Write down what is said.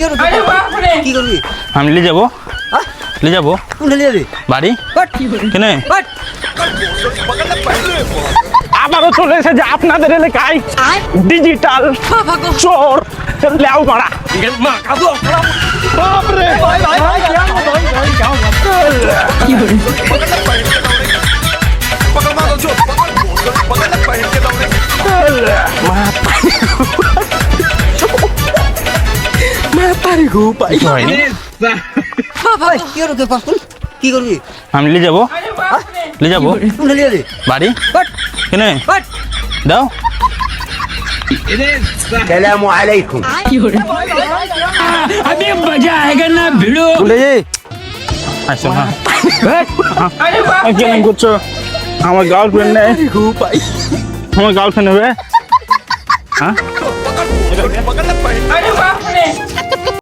কি করবি? আমি নিয়ে যাবো হ্যাঁ? নিয়ে যাবো কোনটা নিয়ে যাবি? বাড়ি বাট, কেনে বাট। আবারও চলে এসেছে আপনাদের এলাকায় ডিজিটাল চোর লেও মারা বাপরে হয়নি ভাই, কি করবি তুই? পাঁচ কোন? কি করবি? আমি নিয়ে যাবো নিয়ে যাবো কোনটা নিয়ে যাবি? বাড়ি বাট, কেনে বাট। দাও সালামু আলাইকুম। ভুলে যাই আসো হ্যাঁ কেন করছো আমার গার্লফ্রেন্ড নেই আমার গার্লফ্রেন্ড হবে হ্যাঁ